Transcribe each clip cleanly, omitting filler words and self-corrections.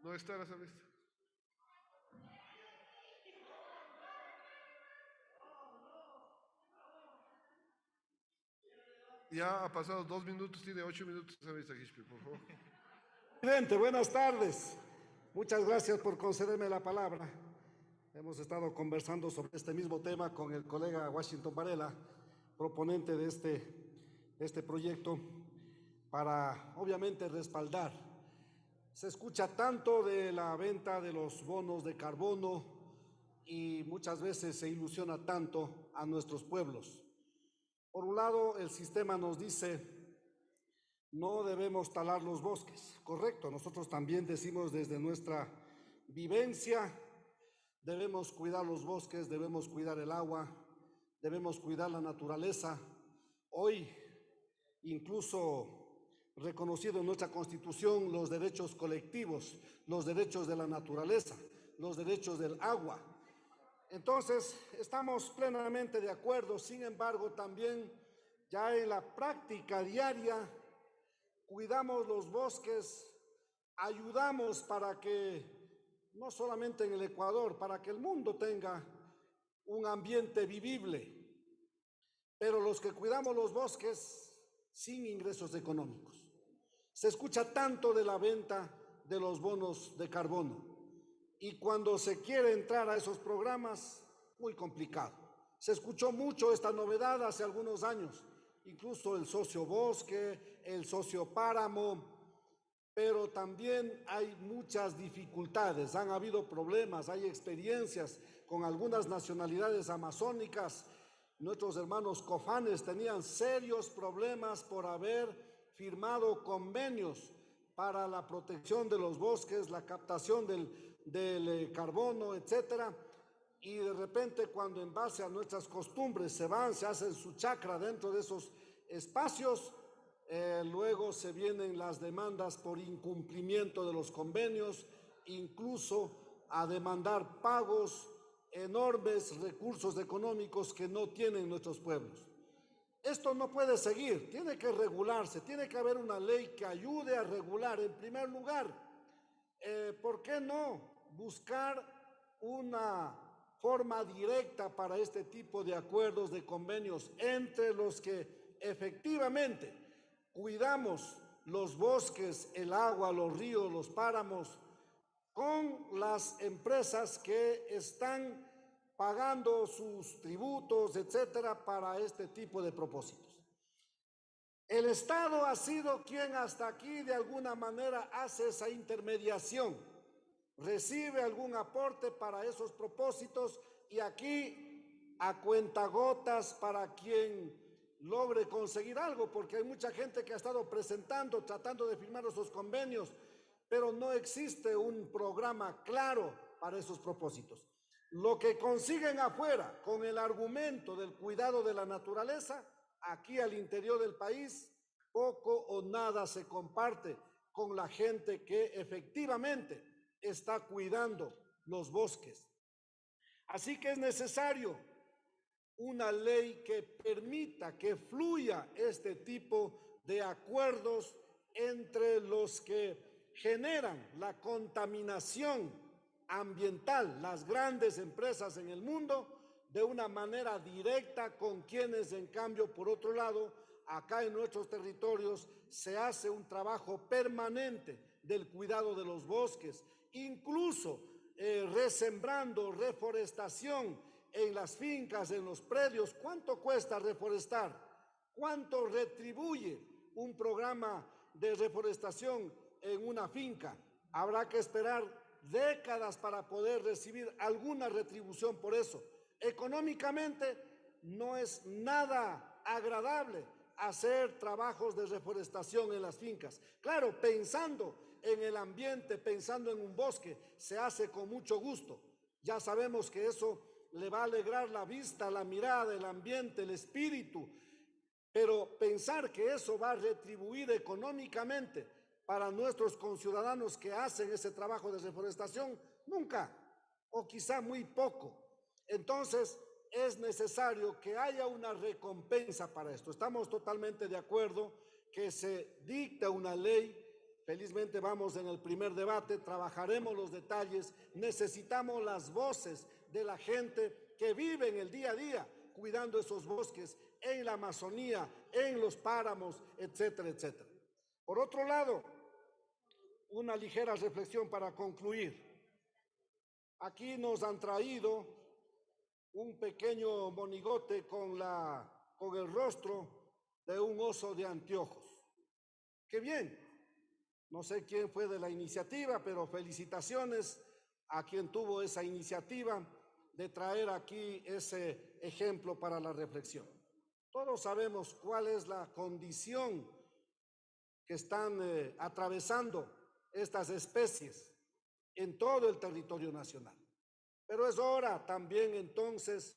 No está la lista. Ya ha pasado 2 minutos, tiene 8 minutos esa lista, por favor. Presidente, buenas tardes. Muchas gracias por concederme la palabra. Hemos estado conversando sobre este mismo tema con el colega Washington Varela, proponente de este proyecto, para obviamente respaldar. Se escucha tanto de la venta de los bonos de carbono y muchas veces se ilusiona tanto a nuestros pueblos. Por un lado, el sistema nos dice: no debemos talar los bosques. Correcto, nosotros también decimos desde nuestra vivencia, debemos cuidar los bosques, debemos cuidar el agua, debemos cuidar la naturaleza. Hoy, incluso reconocido en nuestra Constitución, los derechos colectivos, los derechos de la naturaleza, los derechos del agua. Entonces, estamos plenamente de acuerdo. Sin embargo, también ya en la práctica diaria cuidamos los bosques, ayudamos para que, no solamente en el Ecuador, para que el mundo tenga un ambiente vivible, pero los que cuidamos los bosques sin ingresos económicos. Se escucha tanto de la venta de los bonos de carbono y cuando se quiere entrar a esos programas, muy complicado. Se escuchó mucho esta novedad hace algunos años, incluso el socio bosque, el socio páramo, pero también hay muchas dificultades, han habido problemas, hay experiencias con algunas nacionalidades amazónicas. Nuestros hermanos cofanes tenían serios problemas por haber firmado convenios para la protección de los bosques, la captación del carbono, etcétera. Y de repente, cuando en base a nuestras costumbres se hacen su chacra dentro de esos espacios, luego se vienen las demandas por incumplimiento de los convenios, incluso a demandar pagos, enormes recursos económicos que no tienen nuestros pueblos. Esto no puede seguir, tiene que regularse, tiene que haber una ley que ayude a regular. En primer lugar, ¿por qué no buscar una forma directa para este tipo de acuerdos, de convenios entre los que efectivamente cuidamos los bosques, el agua, los ríos, los páramos, con las empresas que están pagando sus tributos, etcétera, para este tipo de propósitos? El Estado ha sido quien hasta aquí de alguna manera hace esa intermediación, recibe algún aporte para esos propósitos y aquí a cuentagotas para quien logre conseguir algo, porque hay mucha gente que ha estado presentando, tratando de firmar esos convenios, pero no existe un programa claro para esos propósitos. Lo que consiguen afuera con el argumento del cuidado de la naturaleza, aquí al interior del país, poco o nada se comparte con la gente que efectivamente está cuidando los bosques. Así que es necesario una ley que permita que fluya este tipo de acuerdos entre los que generan la contaminación ambiental, las grandes empresas en el mundo, de una manera directa con quienes, en cambio, por otro lado, acá en nuestros territorios se hace un trabajo permanente del cuidado de los bosques, incluso resembrando, reforestación en las fincas, en los predios. ¿Cuánto cuesta reforestar? ¿Cuánto retribuye un programa de reforestación en una finca? Habrá que esperar décadas para poder recibir alguna retribución por eso. Económicamente no es nada agradable hacer trabajos de reforestación en las fincas. Claro, pensando en el ambiente, pensando en un bosque, se hace con mucho gusto. Ya sabemos que eso le va a alegrar la vista, la mirada, el ambiente, el espíritu, pero pensar que eso va a retribuir económicamente para nuestros conciudadanos que hacen ese trabajo de reforestación, nunca, o quizá muy poco. Entonces, es necesario que haya una recompensa para esto. Estamos totalmente de acuerdo que se dicte una ley Felizmente vamos en el primer debate, trabajaremos los detalles, necesitamos las voces de la gente que vive en el día a día cuidando esos bosques en la Amazonía, en los páramos, etcétera, etcétera. Por otro lado, una ligera reflexión para concluir. Aquí nos han traído un pequeño monigote con el rostro de un oso de anteojos. ¡Qué bien! No sé quién fue de la iniciativa, pero felicitaciones a quien tuvo esa iniciativa de traer aquí ese ejemplo para la reflexión. Todos sabemos cuál es la condición que están atravesando estas especies en todo el territorio nacional. Pero es hora también entonces,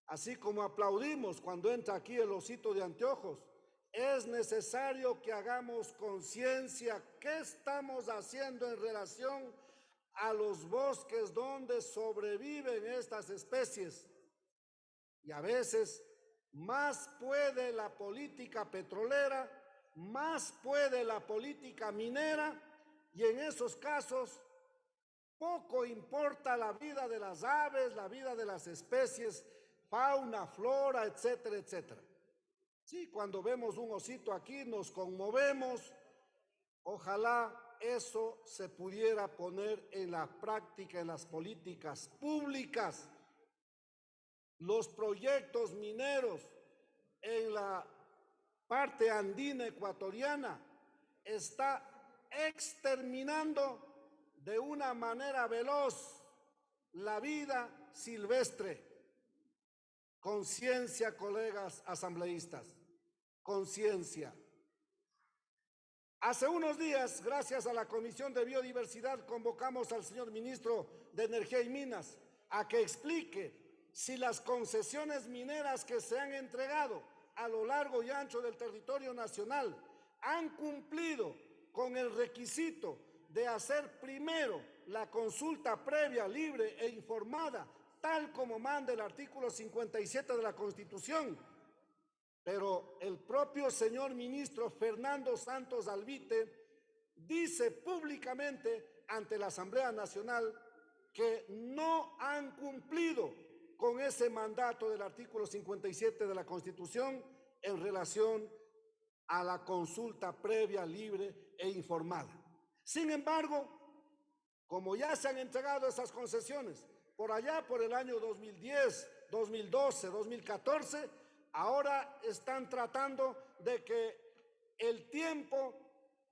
así como aplaudimos cuando entra aquí el osito de anteojos, es necesario que hagamos conciencia qué estamos haciendo en relación a los bosques donde sobreviven estas especies. Y a veces más puede la política petrolera, más puede la política minera, y en esos casos poco importa la vida de las aves, la vida de las especies, fauna, flora, etcétera, etcétera. Sí, cuando vemos un osito aquí nos conmovemos. Ojalá eso se pudiera poner en la práctica, en las políticas públicas. Los proyectos mineros en la parte andina ecuatoriana está exterminando de una manera veloz la vida silvestre. Conciencia, colegas asambleístas, conciencia. Hace unos días, gracias a la Comisión de Biodiversidad, convocamos al señor ministro de Energía y Minas a que explique si las concesiones mineras que se han entregado a lo largo y ancho del territorio nacional han cumplido con el requisito de hacer primero la consulta previa, libre e informada, tal como manda el artículo 57 de la Constitución. Pero el propio señor ministro Fernando Santos Alvite dice públicamente ante la Asamblea Nacional que no han cumplido con ese mandato del artículo 57 de la Constitución en relación a la consulta previa, libre e informada. Sin embargo, como ya se han entregado esas concesiones por allá por el año 2010, 2012, 2014, ahora están tratando de que el tiempo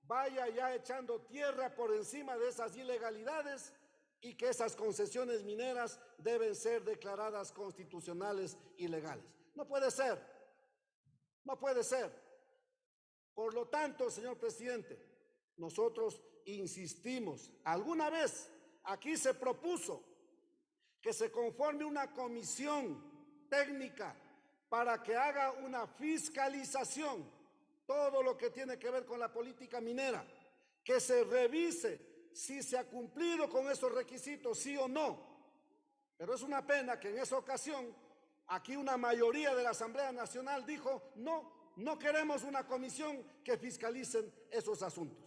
vaya ya echando tierra por encima de esas ilegalidades y que esas concesiones mineras deben ser declaradas constitucionales y legales. No puede ser, no puede ser. Por lo tanto, señor presidente, nosotros insistimos, alguna vez aquí se propuso que se conforme una comisión técnica para que haga una fiscalización, todo lo que tiene que ver con la política minera, que se revise si se ha cumplido con esos requisitos, sí o no. Pero es una pena que en esa ocasión, aquí una mayoría de la Asamblea Nacional dijo, no queremos una comisión que fiscalicen esos asuntos.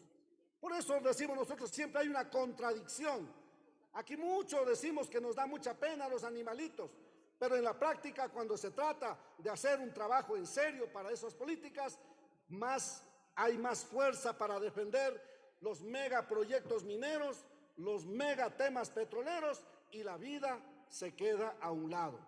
Por eso decimos nosotros, siempre hay una contradicción. Aquí mucho decimos que nos da mucha pena a los animalitos, pero en la práctica, cuando se trata de hacer un trabajo en serio para esas políticas, hay más fuerza para defender los megaproyectos mineros, los megatemas petroleros, y la vida se queda a un lado.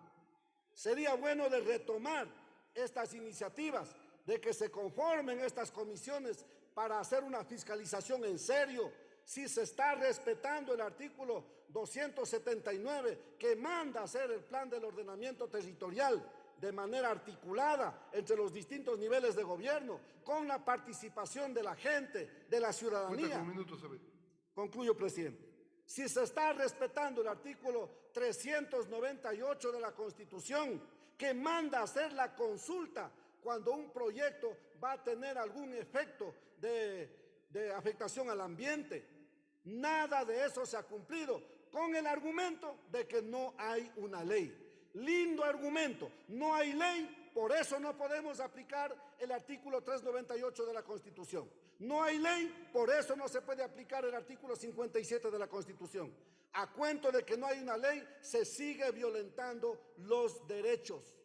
Sería bueno de retomar estas iniciativas, de que se conformen estas comisiones para hacer una fiscalización en serio, si se está respetando el artículo 279 que manda hacer el plan del ordenamiento territorial de manera articulada entre los distintos niveles de gobierno, con la participación de la gente, de la ciudadanía. Concluyo, presidente. Si se está respetando el artículo 398 de la Constitución, que manda hacer la consulta cuando un proyecto va a tener algún efecto de afectación al ambiente, nada de eso se ha cumplido, con el argumento de que no hay una ley. Lindo argumento, no hay ley, por eso no podemos aplicar el artículo 398 de la Constitución. No hay ley, por eso no se puede aplicar el artículo 57 de la Constitución. A cuento de que no hay una ley, se sigue violentando los derechos.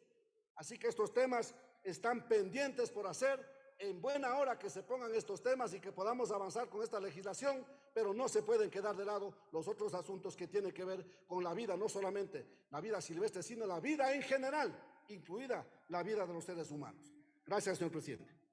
Así que estos temas están pendientes por hacer. En buena hora que se pongan estos temas y que podamos avanzar con esta legislación, pero no se pueden quedar de lado los otros asuntos que tienen que ver con la vida, no solamente la vida silvestre, sino la vida en general, incluida la vida de los seres humanos. Gracias, señor presidente.